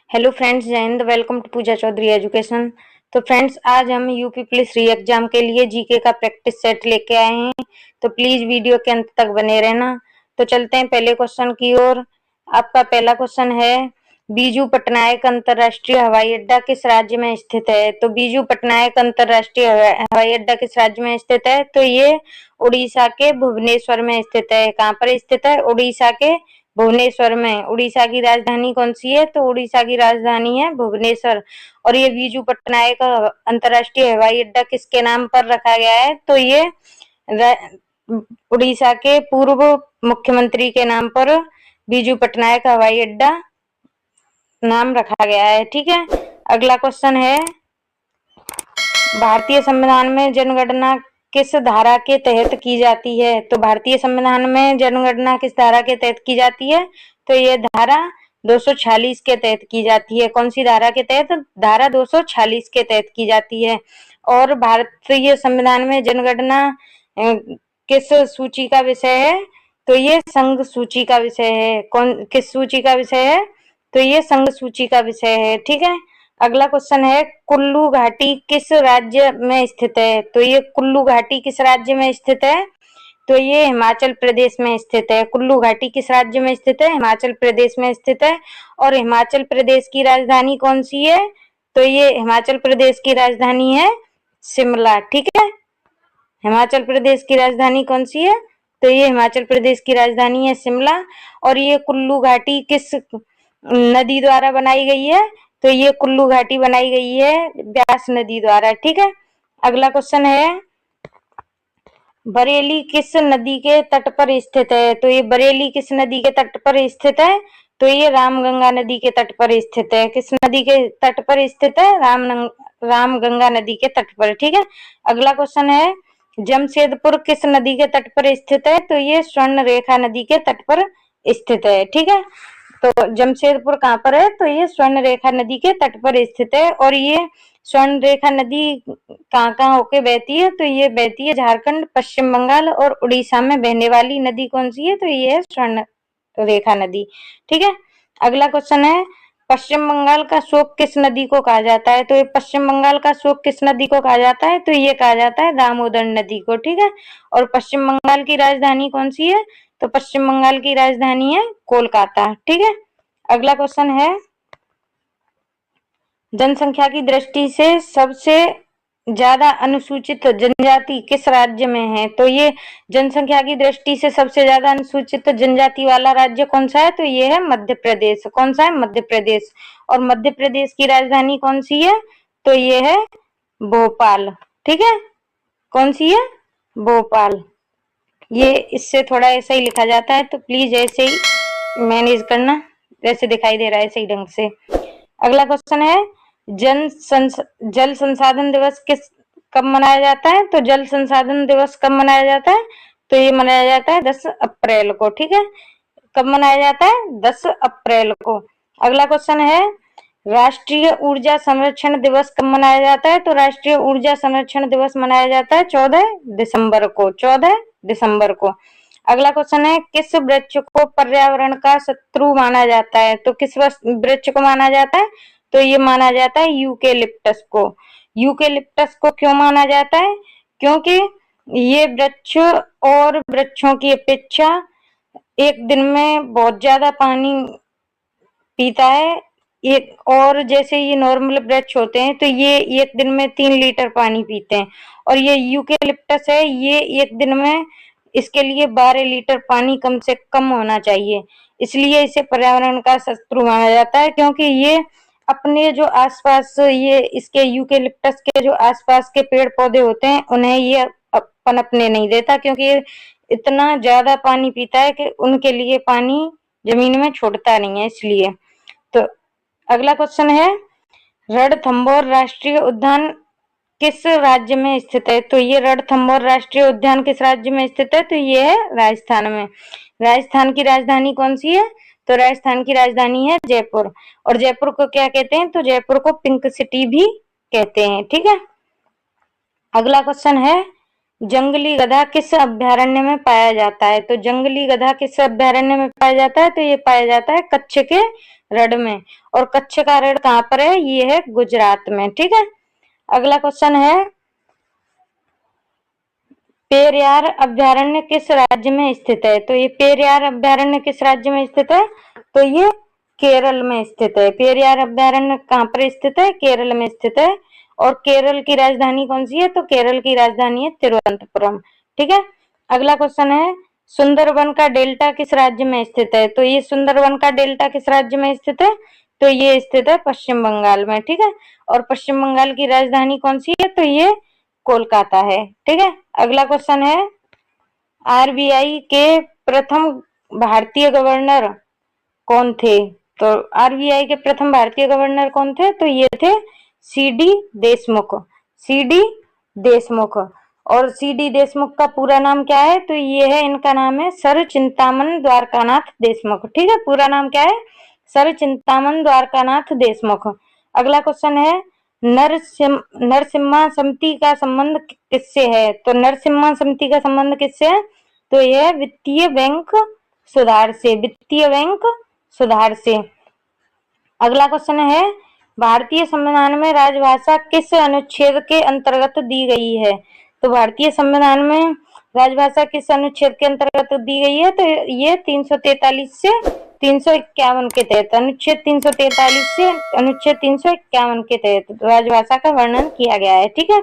Hello friends, जय हिंद। Welcome to Pooja Chaudhary education. तो फ्रेंड्स, आज हम यूपी पुलिस री एग्जाम के लिए जीके का प्रैक्टिस सेट लेके आए हैं। तो प्लीज वीडियो के अंत तक बने रहना। तो चलते हैं पहले क्वेश्चन की ओर। आपका पहला क्वेश्चन है, बीजू पटनायक अंतरराष्ट्रीय हवाई अड्डा किस राज्य में स्थित है? तो बीजू पटनायक अंतरराष्ट्रीय हवाई अड्डा किस राज्य में स्थित है? तो ये उड़ीसा के भुवनेश्वर में स्थित है। कहाँ पर स्थित है? उड़ीसा के भुवनेश्वर में। उड़ीसा की राजधानी कौन सी है? तो उड़ीसा की राजधानी है भुवनेश्वर। और ये बीजू पटनायक अंतरराष्ट्रीय हवाई अड्डा किसके नाम पर रखा गया है? तो ये उड़ीसा के पूर्व मुख्यमंत्री के नाम पर बीजू पटनायक हवाई अड्डा नाम रखा गया है। ठीक है। अगला क्वेश्चन है, भारतीय संविधान में जनगणना किस धारा के तहत की जाती है? तो भारतीय संविधान में जनगणना किस धारा के तहत की जाती है? तो ये धारा 246 के तहत की जाती है। कौन सी धारा के तहत? धारा 246 के तहत की जाती है। और भारतीय संविधान में जनगणना किस सूची का विषय है? तो ये संघ सूची का विषय है। किस सूची का विषय है? तो ये संघ सूची का विषय है। ठीक है। अगला क्वेश्चन है, कुल्लू घाटी किस राज्य में स्थित है? तो ये कुल्लू घाटी किस राज्य में स्थित है? तो ये हिमाचल प्रदेश में स्थित है। कुल्लू घाटी किस राज्य में स्थित है? हिमाचल प्रदेश में स्थित है। और हिमाचल प्रदेश की राजधानी कौन सी है? तो ये हिमाचल प्रदेश की राजधानी है शिमला। ठीक है। हिमाचल प्रदेश की राजधानी कौन सी है? तो ये हिमाचल प्रदेश की राजधानी है शिमला। और ये कुल्लू घाटी किस नदी द्वारा बनाई गई है? तो ये कुल्लू घाटी बनाई गई है ब्यास नदी द्वारा। ठीक है। अगला क्वेश्चन है, बरेली किस नदी के तट पर स्थित है? तो ये बरेली किस नदी के तट पर स्थित है? तो ये रामगंगा नदी के तट पर स्थित है। किस नदी के तट पर स्थित है? रामगंगा नदी के तट पर। ठीक है। अगला क्वेश्चन है, जमशेदपुर किस नदी के तट पर स्थित है? तो ये स्वर्ण रेखा नदी के तट पर स्थित है। ठीक है। तो जमशेदपुर कहाँ पर है? तो ये स्वर्ण रेखा नदी के तट पर स्थित है। और ये स्वर्ण रेखा नदी कहाँ कहाँ होके बहती है? तो ये बहती है झारखंड, पश्चिम बंगाल और उड़ीसा में बहने वाली नदी कौन सी है? तो ये है स्वर्ण रेखा नदी। ठीक है। अगला क्वेश्चन है, पश्चिम बंगाल का शोक किस नदी को कहा जाता है? तो ये पश्चिम बंगाल का शोक किस नदी को कहा जाता है? तो ये कहा जाता है दामोदर नदी को। ठीक है। और पश्चिम बंगाल की राजधानी कौन सी है? तो पश्चिम बंगाल की राजधानी है कोलकाता। ठीक है। अगला क्वेश्चन है, जनसंख्या की दृष्टि से सबसे ज्यादा अनुसूचित जनजाति किस राज्य में है? तो ये जनसंख्या की दृष्टि से सबसे ज्यादा अनुसूचित जनजाति वाला राज्य कौन सा है? तो ये है मध्य प्रदेश। कौन सा है? मध्य प्रदेश। और मध्य प्रदेश की राजधानी कौन सी है? तो ये है भोपाल। ठीक है। कौन सी है? भोपाल। ये इससे थोड़ा ऐसा ही लिखा जाता है, तो प्लीज ऐसे ही मैनेज करना, जैसे दिखाई दे रहा है सही ढंग से। अगला क्वेश्चन है, जल संसाधन दिवस कब मनाया जाता है? तो जल संसाधन दिवस कब मनाया जाता है? तो ये मनाया जाता है 10 अप्रैल को। ठीक है। कब मनाया जाता है? 10 अप्रैल को। अगला क्वेश्चन है, राष्ट्रीय ऊर्जा संरक्षण दिवस कब मनाया जाता है? तो राष्ट्रीय ऊर्जा संरक्षण दिवस मनाया जाता है 14 दिसंबर को। 14 दिसंबर को। अगला क्वेश्चन है, किस वृक्ष को पर्यावरण का शत्रु माना जाता है? तो किस वृक्ष को माना जाता है? तो ये माना जाता है यूकेलिप्टस को। यूकेलिप्टस को क्यों माना जाता है? क्योंकि ये वृक्ष और वृक्षों की अपेक्षा एक दिन में बहुत ज्यादा पानी पीता है। एक और जैसे ये नॉर्मल वृक्ष होते हैं तो ये एक दिन में 3 लीटर पानी पीते हैं, और ये यूकेलिप्टस है, ये एक दिन में इसके लिए 12 लीटर पानी कम से कम होना चाहिए। इसलिए इसे पर्यावरण का शत्रु माना जाता है, क्योंकि ये अपने जो आसपास ये इसके यूकेलिप्टस के जो आसपास के पेड़ पौधे होते हैं उन्हें ये पनपने नहीं देता, क्योंकि ये इतना ज्यादा पानी पीता है कि उनके लिए पानी जमीन में छोड़ता नहीं है। इसलिए तो अगला क्वेश्चन है, रणथंभौर राष्ट्रीय उद्यान किस राज्य में स्थित है? तो ये रणथंभौर राष्ट्रीय उद्यान किस राज्य में स्थित है? तो ये है राजस्थान में। राजस्थान की राजधानी कौन सी है? तो राजस्थान की राजधानी है जयपुर। और जयपुर को क्या कहते हैं? तो जयपुर को पिंक सिटी भी कहते हैं। ठीक है। अगला क्वेश्चन है, जंगली गधा किस अभ्यारण्य में पाया जाता है? तो जंगली गधा किस अभ्यारण्य में पाया जाता है? तो ये पाया जाता है कच्छ के रण में, और कच्छ का रण कहाँ पर है, ये है गुजरात में। ठीक है, अगला क्वेश्चन है पेरियार अभ्यारण्य किस राज्य में स्थित है? तो ये पेरियार अभ्यारण्य किस राज्य में स्थित है? तो ये केरल में स्थित है। पेरियार अभ्यारण्य कहाँ पर स्थित है? केरल में स्थित है। और केरल की राजधानी कौन सी है? तो केरल की राजधानी है तिरुवनंतपुरम। ठीक है, अगला क्वेश्चन है सुंदरबन का डेल्टा किस राज्य में स्थित है? तो ये सुंदरबन का डेल्टा किस राज्य में स्थित है? तो ये स्थित है पश्चिम बंगाल में। ठीक है, और पश्चिम बंगाल की राजधानी कौन सी है? तो ये कोलकाता है। ठीक है, अगला क्वेश्चन है आरबीआई के प्रथम भारतीय गवर्नर कौन थे? तो आरबीआई के प्रथम भारतीय गवर्नर कौन थे? तो ये थे सीडी देशमुख। सीडी देशमुख। और सीडी देशमुख का पूरा नाम क्या है? तो ये है, इनका नाम है सर चिंतामन द्वारकानाथ देशमुख। ठीक है, पूरा नाम क्या है? सर चिंतामन द्वारकानाथ देशमुख। अगला क्वेश्चन है नरसिम्हा समिति का संबंध किससे है? तो नरसिम्हा समिति का संबंध किससे है? तो यह वित्तीय बैंक सुधार से। वित्तीय बैंक सुधार से। अगला क्वेश्चन है भारतीय संविधान में राजभाषा किस अनुच्छेद के अंतर्गत दी गई है? तो भारतीय संविधान में राजभाषा किस अनुच्छेद के अंतर्गत दी गई है? तो ये 343 से 351 के तहत, अनुच्छेद 343 से अनुच्छेद 351 के तहत राजभाषा का वर्णन किया गया है। ठीक है,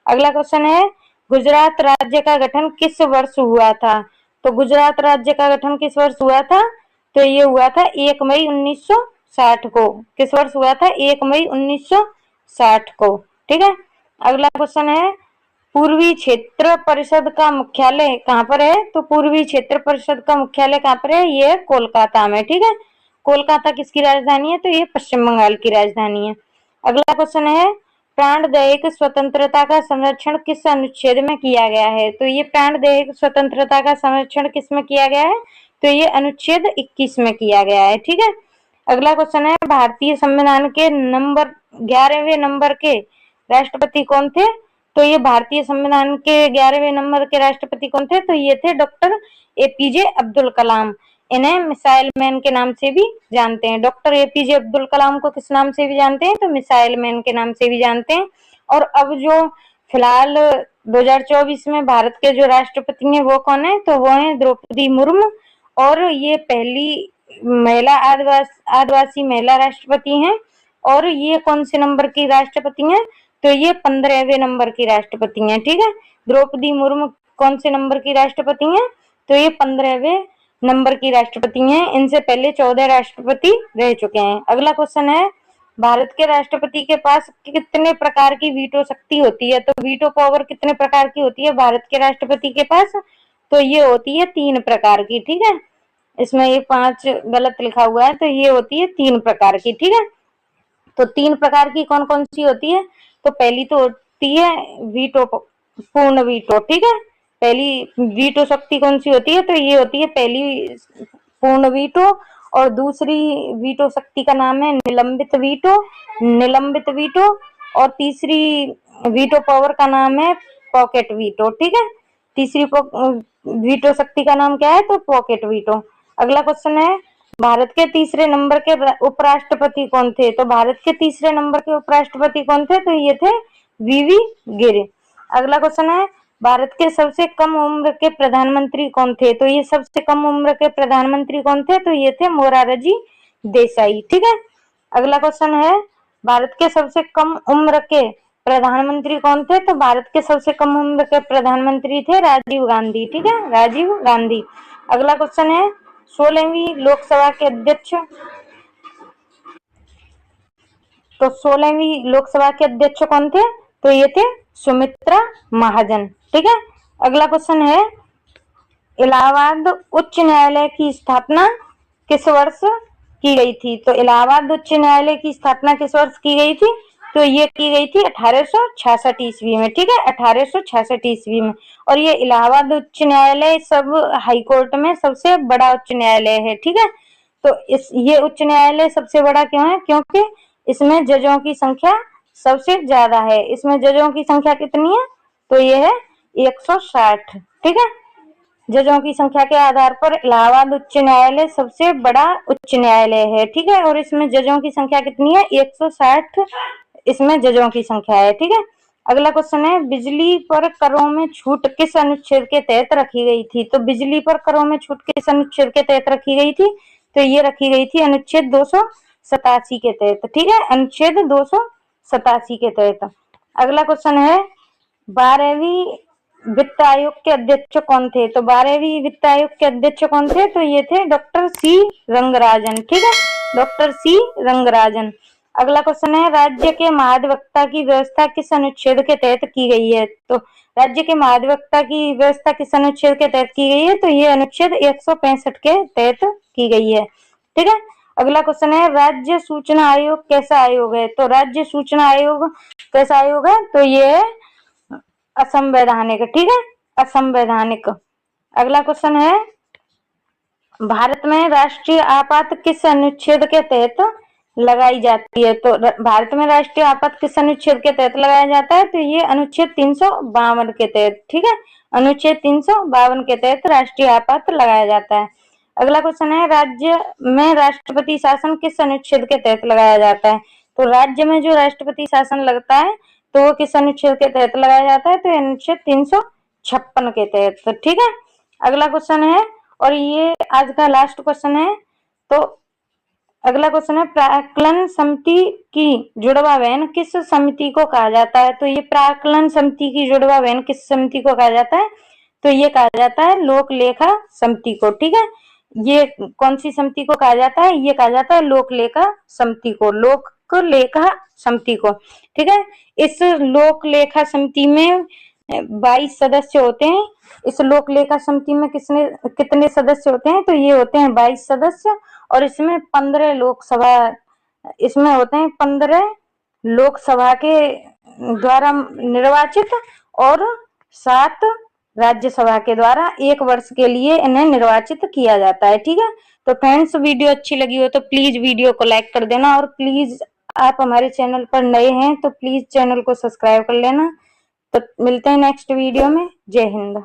अगला क्वेश्चन है गुजरात राज्य का गठन किस वर्ष हुआ था? तो गुजरात राज्य का गठन किस वर्ष हुआ था? तो ये हुआ था 1 मई 1960 को। किस वर्ष हुआ था? 1 मई 1960 को। ठीक है, अगला क्वेश्चन है पूर्वी क्षेत्र परिषद का मुख्यालय कहाँ पर है? तो पूर्वी क्षेत्र परिषद का मुख्यालय कहाँ पर है? ये कोलकाता में। ठीक है, कोलकाता किसकी राजधानी है? तो ये पश्चिम बंगाल की राजधानी है। अगला क्वेश्चन है प्राणदैहिक स्वतंत्रता का संरक्षण किस अनुच्छेद में किया गया है? तो ये प्राणदैहिक स्वतंत्रता का संरक्षण किस में किया गया है? तो ये अनुच्छेद 21 में किया गया है। ठीक है, अगला क्वेश्चन है भारतीय संविधान के नंबर 11वें नंबर के राष्ट्रपति कौन थे? तो ये भारतीय संविधान के 11वें नंबर के राष्ट्रपति कौन थे? तो ये थे डॉक्टर एपीजे अब्दुल कलाम। इन्हें मिसाइल मैन के नाम से भी जानते हैं। डॉक्टर एपीजे अब्दुल कलाम को किस नाम से भी जानते हैं? तो मिसाइल मैन के नाम से भी जानते हैं। और अब जो फिलहाल 2024 में भारत के जो राष्ट्रपति हैं वो कौन है? तो वो है द्रौपदी मुर्मू। और ये पहली महिला आदिवासी महिला राष्ट्रपति हैं। और ये कौन से नंबर की राष्ट्रपति हैं? तो ये 15वें नंबर की राष्ट्रपति हैं। ठीक है, द्रौपदी मुर्मू कौन से नंबर की राष्ट्रपति हैं? तो ये 15वें नंबर की राष्ट्रपति हैं। इनसे पहले 14 राष्ट्रपति रह चुके हैं। अगला क्वेश्चन है भारत के राष्ट्रपति के पास कितने प्रकार की वीटो शक्ति होती है? तो वीटो पावर कितने प्रकार की होती है भारत के राष्ट्रपति के पास? तो ये होती है 3 प्रकार की। ठीक है, इसमें ये 5 गलत लिखा हुआ है, तो ये होती है 3 प्रकार की। ठीक है, तो 3 प्रकार की कौन कौन सी होती है? तो पहली तो होती है वीटो, पूर्ण वीटो। ठीक है, पहली वीटो शक्ति कौन सी होती है? तो ये होती है पहली पूर्ण वीटो। और दूसरी वीटो शक्ति का नाम है निलंबित वीटो। निलंबित वीटो। और तीसरी वीटो पावर का नाम है पॉकेट वीटो। ठीक है, तीसरी वीटो शक्ति का नाम क्या है? तो पॉकेट वीटो। अगला क्वेश्चन है भारत के तीसरे नंबर के उपराष्ट्रपति कौन थे? तो भारत के तीसरे नंबर के उपराष्ट्रपति कौन थे? तो ये थे वीवी गिरी। अगला क्वेश्चन है भारत के सबसे कम उम्र के प्रधानमंत्री कौन थे? तो ये सबसे कम उम्र के प्रधानमंत्री कौन थे? तो ये थे मोरारजी देसाई। ठीक है, अगला क्वेश्चन है भारत के सबसे कम उम्र के प्रधानमंत्री कौन थे? तो भारत के सबसे कम उम्र के प्रधानमंत्री थे राजीव गांधी। ठीक है, राजीव गांधी। अगला क्वेश्चन है 16वीं लोकसभा के अध्यक्ष, तो 16वीं लोकसभा के अध्यक्ष कौन थे? तो ये थे सुमित्रा महाजन। ठीक है, अगला क्वेश्चन है इलाहाबाद उच्च न्यायालय की स्थापना किस वर्ष की गई थी? तो इलाहाबाद उच्च न्यायालय की स्थापना किस वर्ष की गई थी? तो ये की गई थी 1866 ईस्वी में। ठीक है, 1866 ईस्वी में। और ये इलाहाबाद उच्च न्यायालय सब हाईकोर्ट में सबसे बड़ा उच्च न्यायालय है। ठीक है, तो ये उच्च न्यायालय सबसे बड़ा क्यों है? क्योंकि इसमें जजों की संख्या सबसे ज्यादा है। इसमें जजों की संख्या कितनी है? तो ये है 160। ठीक है, जजों की संख्या के आधार पर इलाहाबाद उच्च न्यायालय सबसे बड़ा उच्च न्यायालय है। ठीक है, और इसमें जजों की संख्या कितनी है? 160 इसमें जजों की संख्या है। ठीक है, अगला क्वेश्चन है, बिजली पर करों में छूट किस अनुच्छेद के तहत रखी गई थी? तो बिजली पर करों में छूट किस अनुच्छेद के तहत रखी गई थी? तो ये रखी गई थी अनुच्छेद 287 के तहत। ठीक है, अनुच्छेद 287 के तहत। अगला क्वेश्चन है, 12वीं वित्त आयोग के अध्यक्ष कौन थे? तो 12वीं वित्त आयोग के अध्यक्ष कौन थे? तो ये थे डॉक्टर सी रंगराजन। ठीक है, डॉक्टर सी रंगराजन। अगला क्वेश्चन है, राज्य के महाधिवक्ता की व्यवस्था किस अनुच्छेद के तहत की गई है? तो राज्य के महाधिवक्ता की व्यवस्था किस अनुच्छेद के तहत की गई है? तो ये अनुच्छेद 165 के तहत की गई है। ठीक है, अगला क्वेश्चन है, राज्य सूचना आयोग कैसा आयोग है? तो राज्य सूचना आयोग कैसा आयोग है? तो ये असंवैधानिक। ठीक है, असंवैधानिक। अगला क्वेश्चन है, भारत में राष्ट्रीय आपात किस अनुच्छेद के तहत लगाई जाती है? तो भारत में राष्ट्रीय आपात किस अनुच्छेद के तहत लगाया जाता है? तो ये अनुच्छेद 352 के तहत। ठीक है, अनुच्छेद 352 के तहत राष्ट्रीय आपात लगाया जाता है। अगला क्वेश्चन है, राज्य में राष्ट्रपति शासन किस अनुच्छेद के तहत लगाया जाता है? तो राज्य में जो राष्ट्रपति शासन लगता है तो वो किस अनुच्छेद के तहत लगाया जाता है? तो अनुच्छेद 356 के तहत। ठीक है, अगला क्वेश्चन है, और ये आज का लास्ट क्वेश्चन है। तो अगला क्वेश्चन है, प्राक्कलन समिति की जुड़वा बहन किस समिति को कहा जाता है? तो ये प्राक्कलन समिति की जुड़वा बहन किस समिति को कहा जाता है? तो ये कहा जाता है लोक लेखा समिति को। ठीक है, ये कौन सी समिति को कहा जाता है? ये कहा जाता है लोक लेखा समिति को, लोक लेखा समिति को। ठीक है, इस लोक लेखा समिति में 22 सदस्य होते हैं। इस लोक लेखा समिति में कितने सदस्य होते हैं? तो ये होते हैं 22 सदस्य, और इसमें 15 लोकसभा, इसमें होते हैं 15 लोकसभा के द्वारा निर्वाचित और 7 राज्यसभा के द्वारा 1 वर्ष के लिए इन्हें निर्वाचित किया जाता है। ठीक है, तो फ्रेंड्स, वीडियो अच्छी लगी हो तो प्लीज वीडियो को लाइक कर देना, और प्लीज आप हमारे चैनल पर नए हैं तो प्लीज चैनल को सब्सक्राइब कर लेना। तो मिलते हैं नेक्स्ट वीडियो में। जय हिंद।